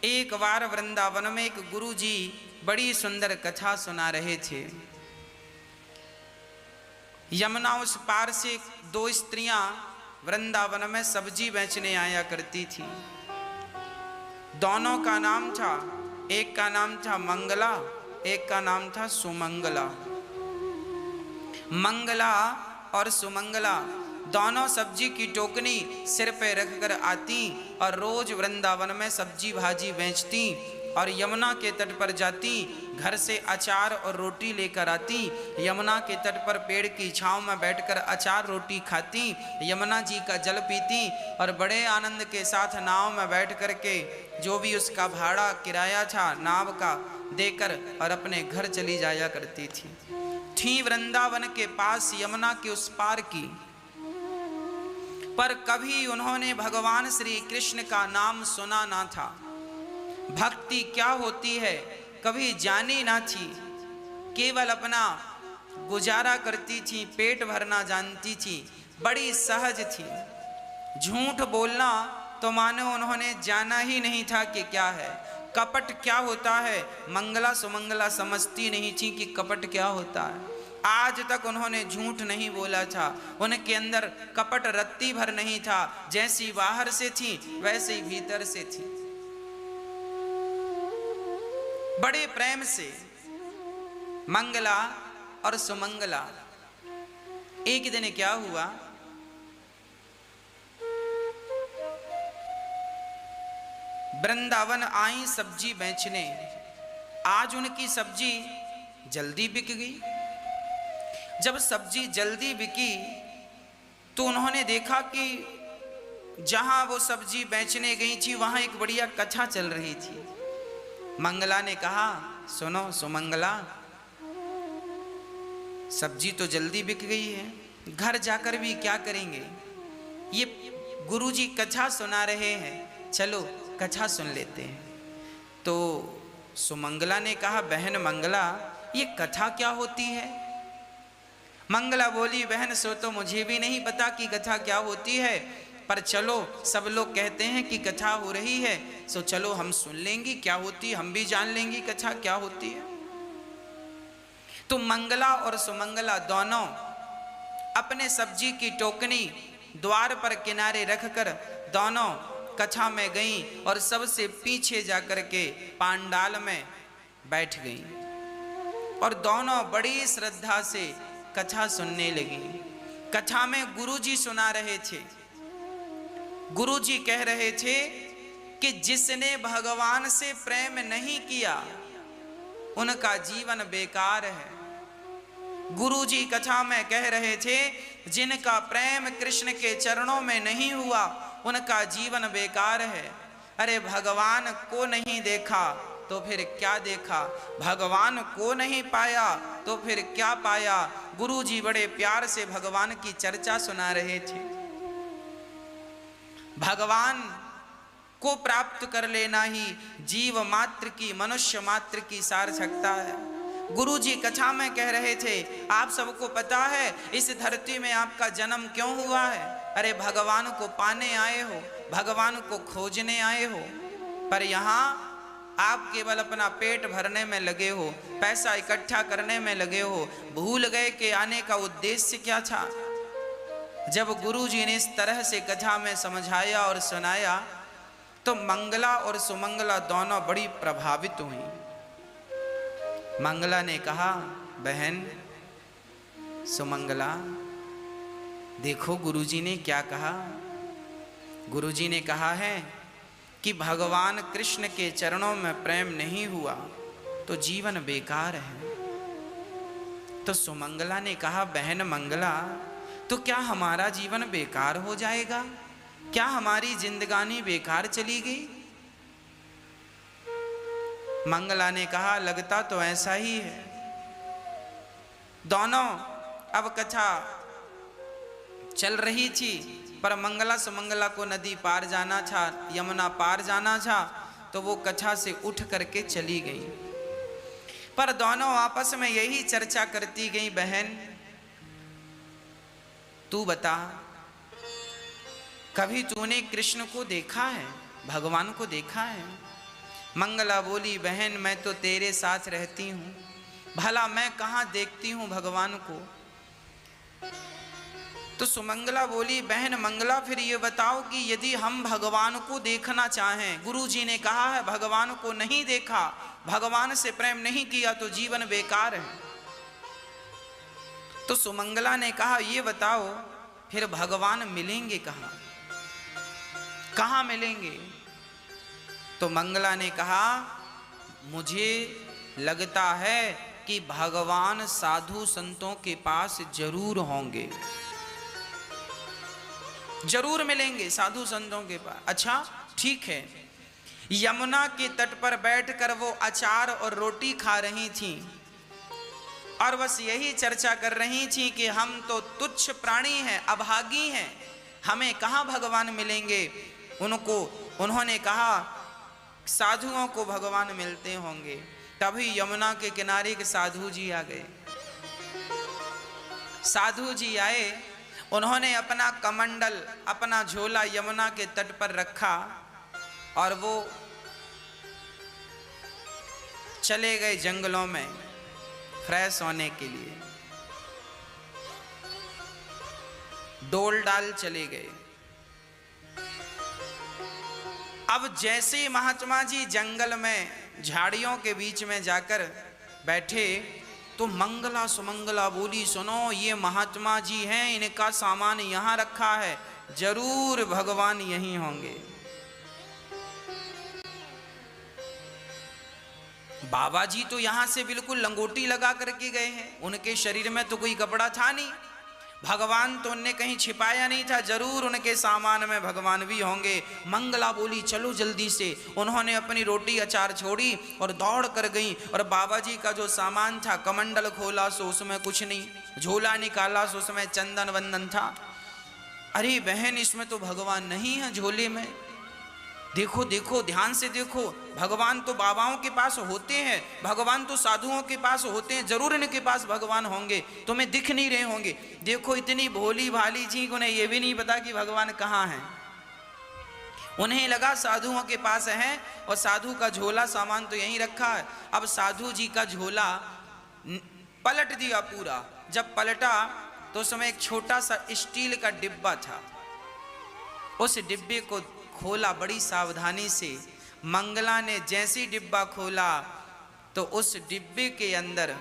एक बार वृंदावन में एक गुरु जी बड़ी सुंदर कथा सुना रहे थे। यमुना उस पार से दो स्त्रियां वृंदावन में सब्जी बेचने आया करती थी। दोनों का नाम था, एक का नाम था मंगला, एक का नाम था सुमंगला। मंगला और सुमंगला दोनों सब्जी की टोकनी सिर पे रखकर आती और रोज वृंदावन में सब्जी भाजी बेचती और यमुना के तट पर जाती, घर से अचार और रोटी लेकर आती, यमुना के तट पर पेड़ की छांव में बैठकर अचार रोटी खाती, यमुना जी का जल पीती और बड़े आनंद के साथ नाव में बैठ कर के जो भी उसका भाड़ा किराया था नाव का देकर और अपने घर चली जाया करती थी वृंदावन के पास यमुना के उस पार की। पर कभी उन्होंने भगवान श्री कृष्ण का नाम सुना ना था, भक्ति क्या होती है कभी जानी ना थी, केवल अपना गुजारा करती थी, पेट भरना जानती थी, बड़ी सहज थी। झूठ बोलना तो मानो उन्होंने जाना ही नहीं था कि क्या है, कपट क्या होता है मंगला सुमंगला समझती नहीं थी कि कपट क्या होता है। आज तक उन्होंने झूठ नहीं बोला था, उनके अंदर कपट रत्ती भर नहीं था, जैसी बाहर से थी वैसे ही भीतर से थी। बड़े प्रेम से मंगला और सुमंगला। एक दिन क्या हुआ, वृंदावन आई सब्जी बेचने। आज उनकी सब्जी जल्दी बिक गई। जब सब्जी जल्दी बिकी तो उन्होंने देखा कि जहां वो सब्जी बेचने गई थी वहां एक बढ़िया कथा चल रही थी। मंगला ने कहा, सुनो सुमंगला, सब्जी तो जल्दी बिक गई है, घर जाकर भी क्या करेंगे, ये गुरुजी कथा सुना रहे हैं, चलो कथा सुन लेते हैं। तो सुमंगला ने कहा, बहन मंगला ये कथा क्या होती है। मंगला बोली, बहन सो तो मुझे भी नहीं पता कि कथा क्या होती है, पर चलो सब लोग कहते हैं कि कथा हो रही है, सो चलो हम सुन लेंगी क्या होती, हम भी जान लेंगी कथा क्या होती है। तो मंगला और सुमंगला दोनों अपने सब्जी की टोकनी द्वार पर किनारे रखकर दोनों कथा में गईं और सबसे पीछे जाकर के पांडाल में बैठ गईं और दोनों बड़ी श्रद्धा से कथा सुनने लगी। कथा में गुरुजी सुना रहे थे। गुरुजी कह रहे थे कि जिसने भगवान से प्रेम नहीं किया उनका जीवन बेकार है। गुरुजी कथा में कह रहे थे, जिनका प्रेम कृष्ण के चरणों में नहीं हुआ उनका जीवन बेकार है। अरे भगवान को नहीं देखा तो फिर क्या देखा, भगवान को नहीं पाया तो फिर क्या पाया। गुरुजी बड़े प्यार से भगवान की चर्चा सुना रहे थे। भगवान को प्राप्त कर लेना ही जीव मात्र की, मनुष्य मात्र की सार्थकता है। गुरुजी कथा में कह रहे थे, आप सबको पता है इस धरती में आपका जन्म क्यों हुआ है। अरे भगवान को पाने आए हो, भगवान को खोजने आए हो, पर यहाँ आप केवल अपना पेट भरने में लगे हो, पैसा इकट्ठा करने में लगे हो, भूल गए कि आने का उद्देश्य क्या था। जब गुरुजी ने इस तरह से कथा में समझाया और सुनाया तो मंगला और सुमंगला दोनों बड़ी प्रभावित हुई। मंगला ने कहा, बहन सुमंगला देखो गुरुजी ने क्या कहा। गुरुजी ने कहा है कि भगवान कृष्ण के चरणों में प्रेम नहीं हुआ तो जीवन बेकार है। तो सुमंगला ने कहा, बहन मंगला तो क्या हमारा जीवन बेकार हो जाएगा, क्या हमारी जिंदगानी बेकार चली गई। मंगला ने कहा, लगता तो ऐसा ही है। दोनों अब कथा चल रही थी, पर मंगला सुमंगला को नदी पार जाना था, यमुना पार जाना था, तो वो कथा से उठ करके चली गई। पर दोनों आपस में यही चर्चा करती गई, बहन तू बता कभी तूने कृष्ण को देखा है, भगवान को देखा है। मंगला बोली बहन मैं तो तेरे साथ रहती हूँ, भला मैं कहाँ देखती हूँ भगवान को। तो सुमंगला बोली बहन मंगला फिर ये बताओ कि यदि हम भगवान को देखना चाहें, गुरुजी ने कहा है भगवान को नहीं देखा, भगवान से प्रेम नहीं किया तो जीवन बेकार है। तो सुमंगला ने कहा ये बताओ फिर भगवान मिलेंगे कहाँ, कहाँ मिलेंगे। तो मंगला ने कहा मुझे लगता है कि भगवान साधु संतों के पास जरूर होंगे, जरूर मिलेंगे साधु संतों के पास। अच्छा ठीक है। यमुना के तट पर बैठकर वो अचार और रोटी खा रही थीं और बस यही चर्चा कर रही थी कि हम तो तुच्छ प्राणी हैं, अभागी हैं, हमें कहाँ भगवान मिलेंगे। उन्होंने कहा साधुओं को भगवान मिलते होंगे। तभी यमुना के किनारे के साधु जी आ गए। साधु जी आए, उन्होंने अपना कमंडल, अपना झोला यमुना के तट पर रखा और वो चले गए जंगलों में फ्रेश होने के लिए। डोल डाल चले गए। अब जैसे महात्मा जी जंगल में झाड़ियों के बीच में जाकर बैठे तो मंगला सुमंगला बोली सुनो ये महात्मा जी हैं, इनका सामान यहाँ रखा है, जरूर भगवान यहीं होंगे। बाबा जी तो यहाँ से बिल्कुल लंगोटी लगा करके गए हैं, उनके शरीर में तो कोई कपड़ा था नहीं, भगवान तो उनने कहीं छिपाया नहीं था, जरूर उनके सामान में भगवान भी होंगे। मंगला बोली चलो जल्दी से। उन्होंने अपनी रोटी अचार छोड़ी और दौड़ कर गई और बाबा जी का जो सामान था, कमंडल खोला सो उसमें कुछ नहीं, झोला निकाला सो उसमें चंदन वंदन था। अरे बहन इसमें तो भगवान नहीं है झोले में, देखो देखो ध्यान से देखो, भगवान तो बाबाओं के पास होते हैं, भगवान तो साधुओं के पास होते हैं, जरूर इनके पास भगवान होंगे, तुम्हें दिख नहीं रहे होंगे। देखो इतनी भोली भाली जी उन्हें ये भी नहीं पता कि भगवान कहाँ हैं। उन्हें लगा साधुओं के पास है और साधु का झोला सामान तो यहीं रखा है। अब साधु जी का झोला पलट दिया पूरा। जब पलटा तो उसमें एक छोटा सा स्टील का डिब्बा था, उस डिब्बे को खोला बड़ी सावधानी से। मंगला ने जैसी डिब्बा खोला तो उस डिब्बे के अंदर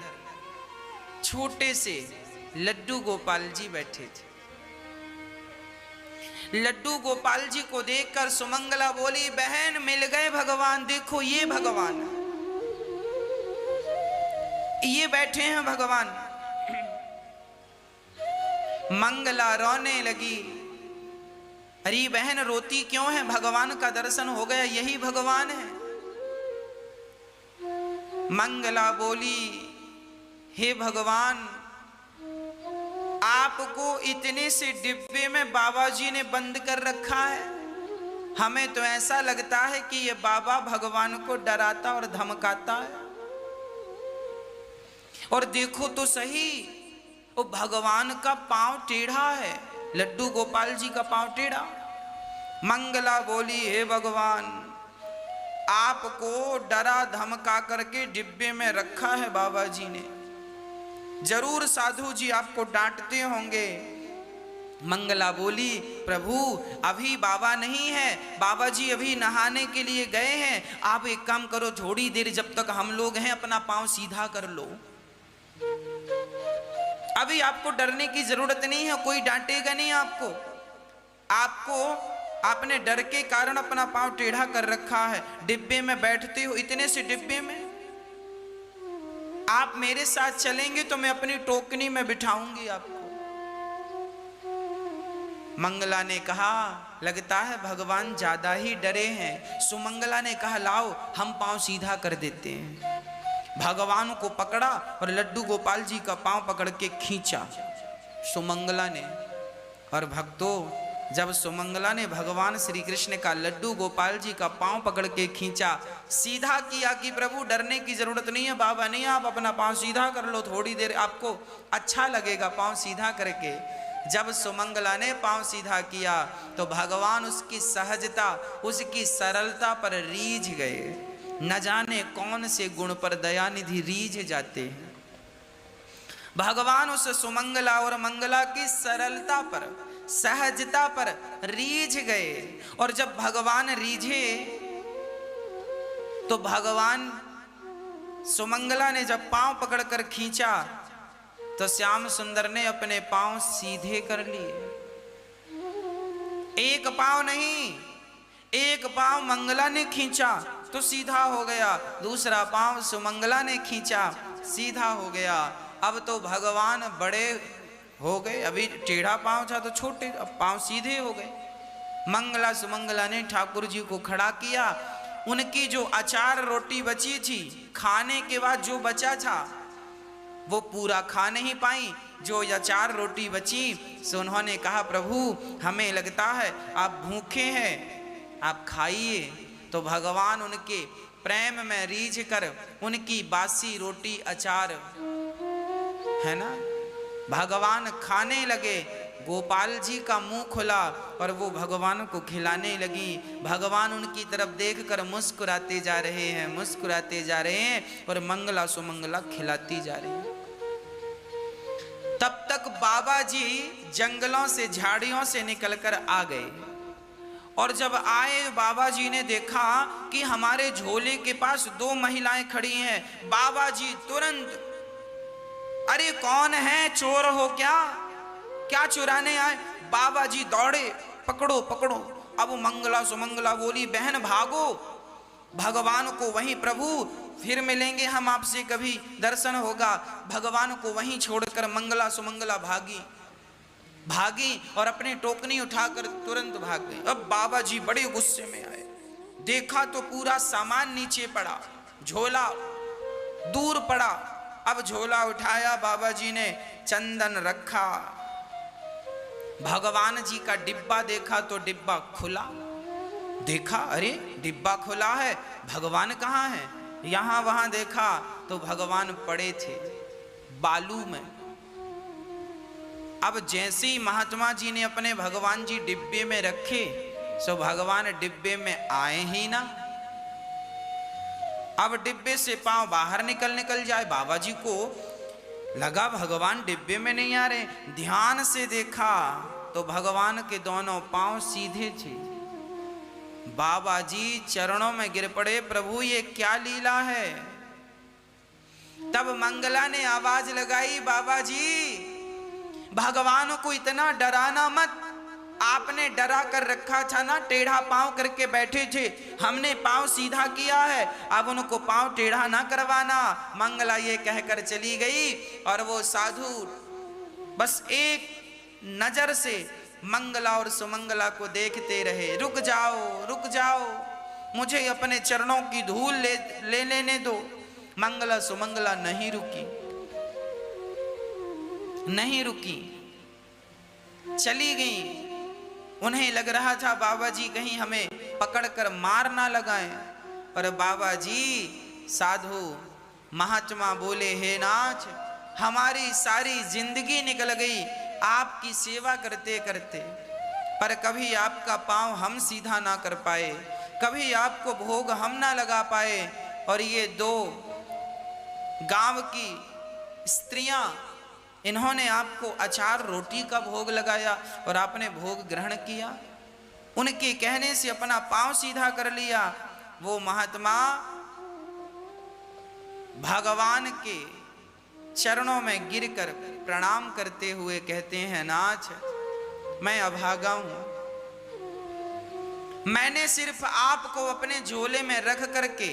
छोटे से लड्डू गोपाल जी बैठे थे। लड्डू गोपाल जी को देखकर सुमंगला बोली बहन मिल गए भगवान, देखो ये भगवान, ये बैठे हैं भगवान। मंगला रोने लगी। अरे बहन रोती क्यों है, भगवान का दर्शन हो गया, यही भगवान है। मंगला बोली हे भगवान, आपको इतने से डिब्बे में बाबा जी ने बंद कर रखा है, हमें तो ऐसा लगता है कि ये बाबा भगवान को डराता और धमकाता है। और देखो तो सही, वो भगवान का पांव टेढ़ा है, लड्डू गोपाल जी का पांव टेढ़ा। मंगला बोली हे भगवान, आपको डरा धमका करके डिब्बे में रखा है बाबा जी ने, जरूर साधु जी आपको डांटते होंगे। मंगला बोली प्रभु अभी बाबा नहीं है, बाबा जी अभी नहाने के लिए गए हैं, आप एक काम करो थोड़ी देर जब तक हम लोग हैं अपना पांव सीधा कर लो, अभी आपको डरने की जरूरत नहीं है, कोई डांटेगा नहीं आपको। आपने डर के कारण अपना पांव टेढ़ा कर रखा है, डिब्बे में बैठते हो, इतने से डिब्बे में आप मेरे साथ चलेंगे तो मैं अपनी टोकनी में बिठाऊंगी आपको। मंगला ने कहा लगता है भगवान ज्यादा ही डरे हैं। सुमंगला ने कहा लाओ हम पांव सीधा कर देते हैं। भगवान को पकड़ा और लड्डू गोपाल जी का पांव पकड़ के खींचा सुमंगला ने। और भक्तों जब सुमंगला ने भगवान श्री कृष्ण का लड्डू गोपाल जी का पांव पकड़ के खींचा, सीधा किया कि प्रभु डरने की जरूरत नहीं है, बाबा नहीं, आप अपना पांव सीधा कर लो, थोड़ी देर आपको अच्छा लगेगा पांव सीधा करके। जब सुमंगला ने पांव सीधा किया तो भगवान उसकी सहजता, उसकी सरलता पर रीझ गए। न जाने कौन से गुण पर दयानिधि रीझ जाते हैं। भगवान उस सुमंगला और मंगला की सरलता पर, सहजता पर रीझ गए। और जब भगवान रीझे तो भगवान सुमंगला ने जब पांव पकड़कर खींचा तो श्याम सुंदर ने अपने पांव सीधे कर लिए। एक पांव नहीं, एक पांव मंगला ने खींचा तो सीधा हो गया, दूसरा पांव सुमंगला ने खींचा सीधा हो गया। अब तो भगवान बड़े हो गए, अभी टेढ़ा पांव था तो छोटे, अब पांव सीधे हो गए। मंगला सुमंगला ने ठाकुर जी को खड़ा किया। उनकी जो अचार रोटी बची थी, खाने के बाद जो बचा था वो पूरा खा नहीं पाई। जो अचार रोटी बची सो उन्होंने कहा, प्रभु हमें लगता है आप भूखे हैं, आप खाइए। तो भगवान उनके प्रेम में रीझ कर उनकी बासी रोटी अचार है ना, भगवान खाने लगे। गोपाल जी का मुंह खुला और वो भगवान को खिलाने लगी। भगवान उनकी तरफ देखकर मुस्कुराते जा रहे हैं, मुस्कुराते जा रहे हैं और मंगला सुमंगला खिलाती जा रही है। तब तक बाबा जी जंगलों से, झाड़ियों से निकलकर आ गए। और जब आए बाबा जी ने देखा कि हमारे झोले के पास दो महिलाएं खड़ी हैं। बाबा जी तुरंत, अरे कौन है, चोर हो क्या चुराने आए? बाबा जी दौड़े, पकड़ो पकड़ो। अब मंगला सुमंगला बोली, बहन भागो, भगवान को वहीं, प्रभु फिर मिलेंगे हम आपसे, कभी दर्शन होगा। भगवान को वहीं छोड़कर मंगला सुमंगला भागी और अपनी टोकनी उठाकर तुरंत भाग गई। अब बाबा जी बड़े गुस्से में आए, देखा तो पूरा सामान नीचे पड़ा, झोला दूर पड़ा। अब झोला उठाया, बाबा जी ने चंदन रखा, भगवान जी का डिब्बा देखा तो डिब्बा खुला। देखा, अरे डिब्बा खुला है, भगवान कहाँ है? यहां वहां देखा तो भगवान पड़े थे बालू में। अब जैसे ही महात्मा जी ने अपने भगवान जी डिब्बे में रखे सो भगवान डिब्बे में आए ही ना। अब डिब्बे से पांव बाहर निकल जाए। बाबा जी को लगा भगवान डिब्बे में नहीं आ रहे। ध्यान से देखा तो भगवान के दोनों पांव सीधे थे। बाबा जी चरणों में गिर पड़े, प्रभु ये क्या लीला है? तब मंगला ने आवाज लगाई, बाबा जी भगवान को इतना डराना मत, आपने डरा कर रखा था ना, टेढ़ा पांव करके बैठे थे, हमने पांव सीधा किया है, अब उनको पांव टेढ़ा ना करवाना। मंगला ये कहकर चली गई और वो साधु बस एक नजर से मंगला और सुमंगला को देखते रहे। रुक जाओ, मुझे अपने चरणों की धूल ले लेने दो। मंगला सुमंगला नहीं रुकी, चली गई। उन्हें लग रहा था बाबा जी कहीं हमें पकड़कर मार ना लगाएं। पर बाबा जी साधु महात्मा बोले, हे नाथ, हमारी सारी जिंदगी निकल गई आपकी सेवा करते करते, पर कभी आपका पांव हम सीधा ना कर पाए, कभी आपको भोग हम ना लगा पाए। और ये दो गांव की स्त्रियां, इन्होंने आपको अचार रोटी का भोग लगाया और आपने भोग ग्रहण किया, उनके कहने से अपना पांव सीधा कर लिया। वो महात्मा भगवान के चरणों में गिरकर प्रणाम करते हुए कहते हैं, नाथ मैं अभागा हूं, मैंने सिर्फ आपको अपने झोले में रख करके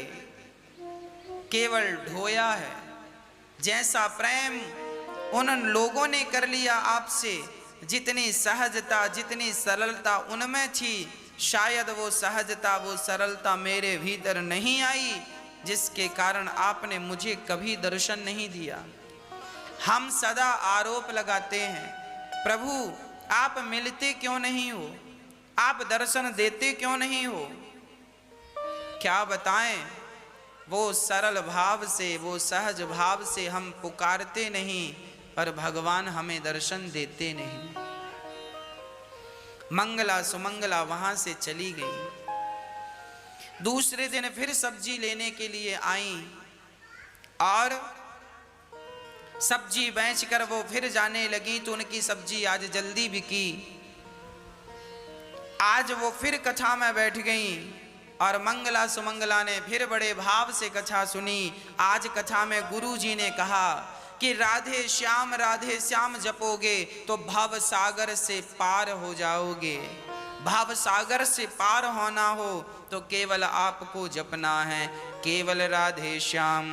केवल ढोया है। जैसा प्रेम उन लोगों ने कर लिया आपसे, जितनी सहजता जितनी सरलता उनमें थी, शायद वो सहजता वो सरलता मेरे भीतर नहीं आई, जिसके कारण आपने मुझे कभी दर्शन नहीं दिया। हम सदा आरोप लगाते हैं, प्रभु आप मिलते क्यों नहीं हो, आप दर्शन देते क्यों नहीं हो? क्या बताएं, वो सरल भाव से, वो सहज भाव से हम पुकारते नहीं, पर भगवान हमें दर्शन देते नहीं। मंगला सुमंगला वहां से चली गई। दूसरे दिन फिर सब्जी लेने के लिए आई और सब्जी बेचकर वो फिर जाने लगी तो उनकी सब्जी आज जल्दी बिकी। आज वो फिर कथा में बैठ गई और मंगला सुमंगला ने फिर बड़े भाव से कथा सुनी। आज कथा में गुरुजी ने कहा कि राधे श्याम जपोगे तो भव सागर से पार हो जाओगे। भव सागर से पार होना हो तो केवल आपको जपना है, केवल राधे श्याम।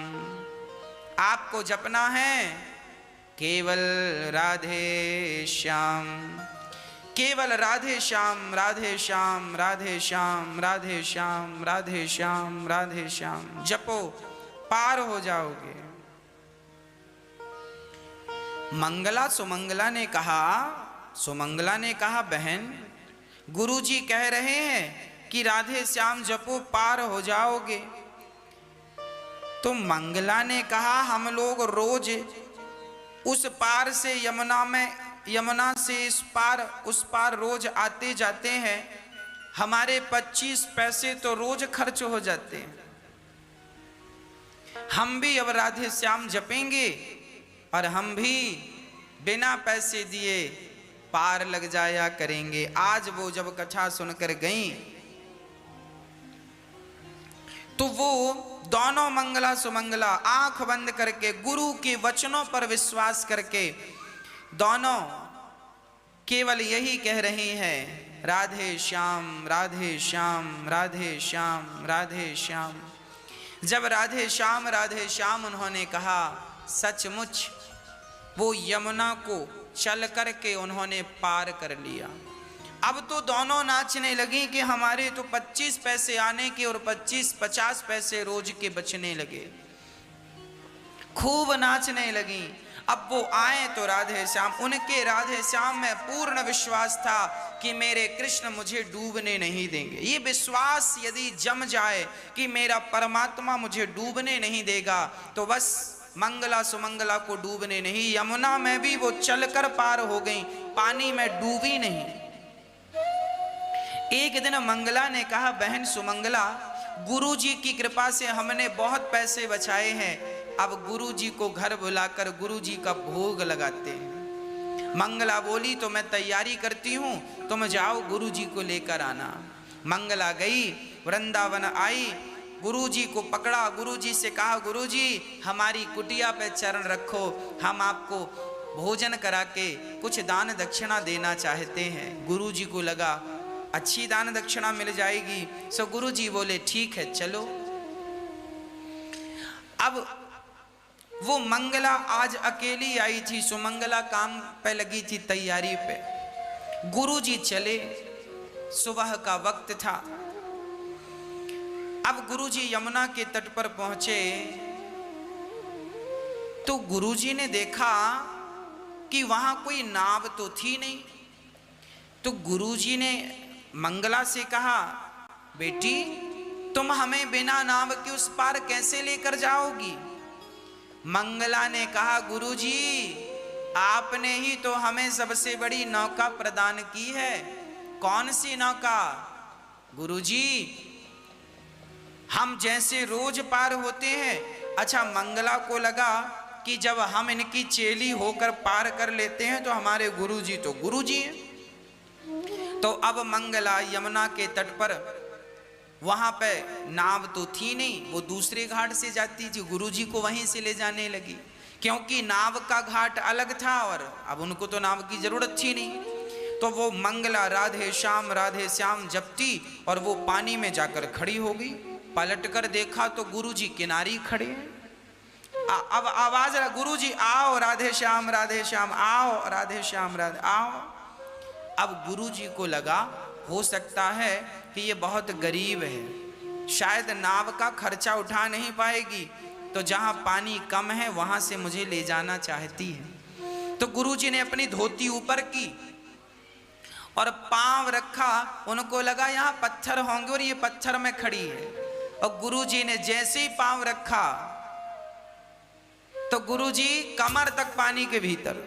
आपको जपना है केवल राधे श्याम, केवल राधे श्याम, राधे श्याम, राधे श्याम, राधे श्याम, राधे श्याम, राधे श्याम जपो, पार हो जाओगे। मंगला सुमंगला ने कहा बहन, गुरुजी कह रहे हैं कि राधे श्याम जपो, पार हो जाओगे। तो मंगला ने कहा हम लोग रोज उस पार से यमुना से इस पार उस पार रोज आते जाते हैं, हमारे 25 पैसे तो रोज खर्च हो जाते हैं। हम भी अब राधे श्याम जपेंगे और हम भी बिना पैसे दिए पार लग जाया करेंगे। आज वो जब कथा सुनकर गई तो वो दोनों मंगला सुमंगला आंख बंद करके गुरु के वचनों पर विश्वास करके दोनों केवल यही कह रही हैं, राधे श्याम, राधे श्याम, राधे श्याम, राधे श्याम। जब राधे श्याम उन्होंने कहा, सचमुच वो यमुना को चल करके उन्होंने पार कर लिया। अब तो दोनों नाचने लगी कि हमारे तो 25 पैसे आने के और 50 पैसे रोज के बचने लगे। खूब नाचने लगी। अब वो आए तो राधे श्याम, उनके राधे श्याम में पूर्ण विश्वास था कि मेरे कृष्ण मुझे डूबने नहीं देंगे। ये विश्वास यदि जम जाए कि मेरा परमात्मा मुझे डूबने नहीं देगा तो बस मंगला सुमंगला को डूबने नहीं, यमुना में भी वो चलकर पार हो गई, पानी में डूबी नहीं। एक दिन मंगला ने कहा, बहन सुमंगला, गुरुजी की कृपा से हमने बहुत पैसे बचाए हैं, अब गुरुजी को घर बुलाकर गुरुजी का भोग लगाते हैं। मंगला बोली, तो मैं तैयारी करती हूँ, तुम जाओ गुरुजी को लेकर आना। मंगला गई, वृंदावन आई, गुरुजी को पकड़ा, गुरुजी से कहा, गुरुजी हमारी कुटिया पे चरण रखो, हम आपको भोजन करा के कुछ दान दक्षिणा देना चाहते हैं। गुरुजी को लगा अच्छी दान दक्षिणा मिल जाएगी, सो गुरुजी बोले ठीक है चलो। अब वो मंगला आज अकेली आई थी, सुमंगला काम पे लगी थी तैयारी पे। गुरुजी चले, सुबह का वक्त था। अब गुरुजी यमुना के तट पर पहुंचे तो गुरुजी ने देखा कि वहां कोई नाव तो थी नहीं। तो गुरुजी ने मंगला से कहा, बेटी तुम हमें बिना नाव के उस पार कैसे लेकर जाओगी? मंगला ने कहा, गुरुजी आपने ही तो हमें सबसे बड़ी नौका प्रदान की है। कौन सी नौका? गुरुजी हम जैसे रोज पार होते हैं। अच्छा, मंगला को लगा कि जब हम इनकी चेली होकर पार कर लेते हैं तो हमारे गुरुजी तो गुरुजी हैं। तो अब मंगला यमुना के तट पर, वहां पे नाव तो थी नहीं, वो दूसरे घाट से जाती थी, गुरुजी को वहीं से ले जाने लगी, क्योंकि नाव का घाट अलग था और अब उनको तो नाव की जरूरत थी नहीं। तो वो मंगला राधे श्याम जपती और वो पानी में जाकर खड़ी हो गई। पलट कर देखा तो गुरुजी किनारी खड़े हैं। अब आवाज रहा, गुरुजी आओ राधे श्याम आओ राधे श्याम राधे आओ। अब गुरुजी को लगा हो सकता है कि ये बहुत गरीब है, शायद नाव का खर्चा उठा नहीं पाएगी, तो जहां पानी कम है वहां से मुझे ले जाना चाहती है। तो गुरुजी ने अपनी धोती ऊपर की और पांव रखा, उनको लगा यहाँ पत्थर होंगे और ये पत्थर में खड़ी है। और गुरुजी ने जैसे ही पांव रखा तो गुरुजी कमर तक पानी के भीतर,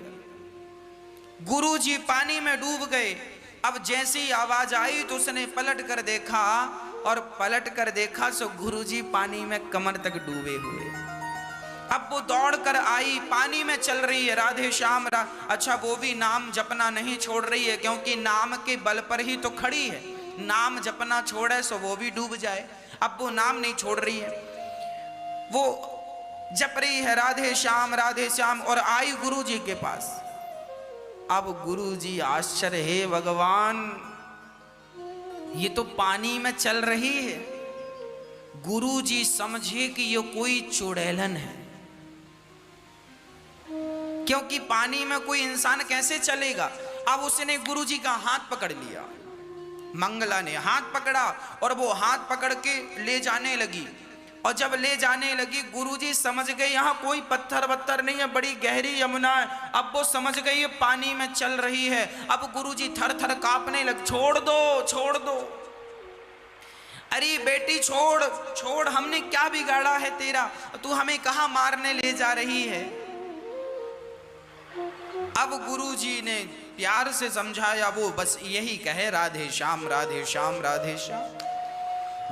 गुरुजी पानी में डूब गए। अब जैसी आवाज आई तो उसने पलट कर देखा और पलट कर देखा सो गुरुजी पानी में कमर तक डूबे हुए। अब वो दौड़ कर आई, पानी में चल रही है, राधे श्याम अच्छा वो भी नाम जपना नहीं छोड़ रही है, क्योंकि नाम के बल पर ही तो खड़ी है। नाम जपना छोड़े सो वो भी डूब जाए। अब वो नाम नहीं छोड़ रही है, वो जप रही है राधे श्याम, और आई गुरुजी के पास। अब गुरुजी आश्चर्य, हे भगवान ये तो पानी में चल रही है। गुरुजी समझे कि ये कोई चुड़ैलन है, क्योंकि पानी में कोई इंसान कैसे चलेगा। अब उसने गुरुजी का हाथ पकड़ लिया, मंगला ने हाथ पकड़ा और वो हाथ पकड़ के ले जाने लगी। और जब ले जाने लगी गुरुजी समझ गए यहाँ कोई पत्थर वत्थर नहीं है, बड़ी गहरी यमुना है। अब वो समझ गई ये पानी में चल रही है। अब गुरुजी थर थर कांपने लग, छोड़ दो, अरे बेटी छोड़, हमने क्या बिगाड़ा है तेरा, तू हमें कहाँ मारने ले जा रही है। अब गुरुजी ने प्यार से समझाया, वो बस यही कहे राधे श्याम।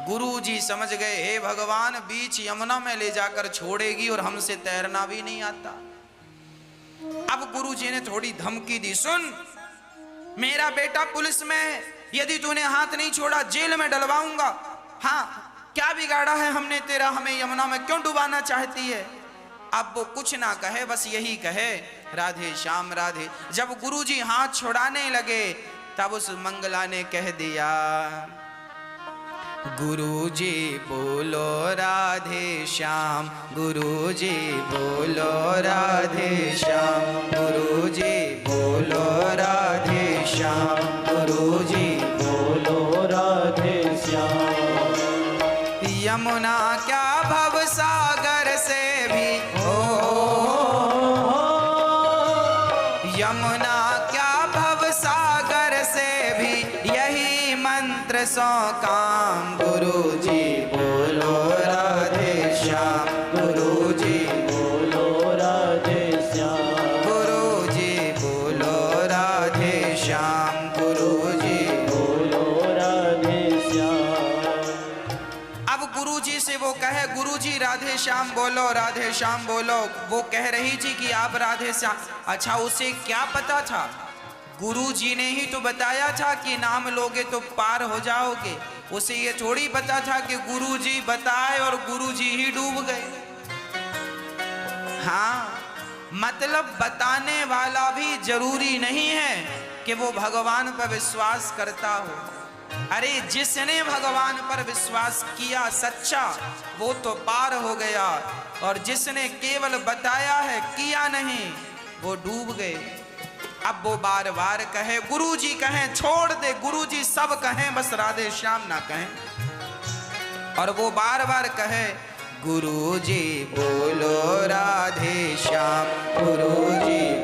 गुरुजी समझ गए, हे भगवान बीच यमुना में ले जाकर छोड़ेगी और हमसे तैरना भी नहीं आता। अब गुरुजी ने थोड़ी धमकी दी, सुन मेरा बेटा पुलिस में है, यदि तूने हाथ नहीं छोड़ा जेल में डलवाऊंगा। हाँ क्या बिगाड़ा है हमने तेरा, हमें यमुना में क्यों डुबाना चाहती है। अब वो कुछ ना कहे, बस यही कहे राधे श्याम। जब गुरुजी हाथ छुड़ाने लगे तब उस मंगला ने कह दिया, गुरुजी बोलो राधे श्याम, गुरुजी बोलो राधे श्याम, गुरुजी बोलो राधे श्याम, गुरुजी बोलो राधे श्याम। यमुना क्या भव सागर से भी यमुना क्या भव सागर से भी यही मंत्र सो काम। गुरुजी बोलो राधे श्याम, गुरुजी बोलो राधे श्याम, गुरुजी बोलो राधे श्याम, गुरुजी बोलो राधे श्याम। अब गुरुजी से वो कहे, गुरुजी राधे श्याम बोलो। वो कह रही थी कि आप राधे श्याम। अच्छा उसे क्या पता था, गुरुजी ने ही तो बताया था कि नाम लोगे तो पार हो जाओगे। उसे ये थोड़ी पता था कि गुरुजी बताए और गुरुजी ही डूब गए। हाँ मतलब बताने वाला भी जरूरी नहीं है कि वो भगवान पर विश्वास करता हो। अरे जिसने भगवान पर विश्वास किया सच्चा, वो तो पार हो गया, और जिसने केवल बताया है किया नहीं, वो डूब गए। अब वो बार बार कहे, गुरुजी कहें छोड़ दे, गुरुजी सब कहें बस राधे श्याम ना कहें। और वो बार बार कहे, गुरुजी बोलो राधे श्याम, गुरुजी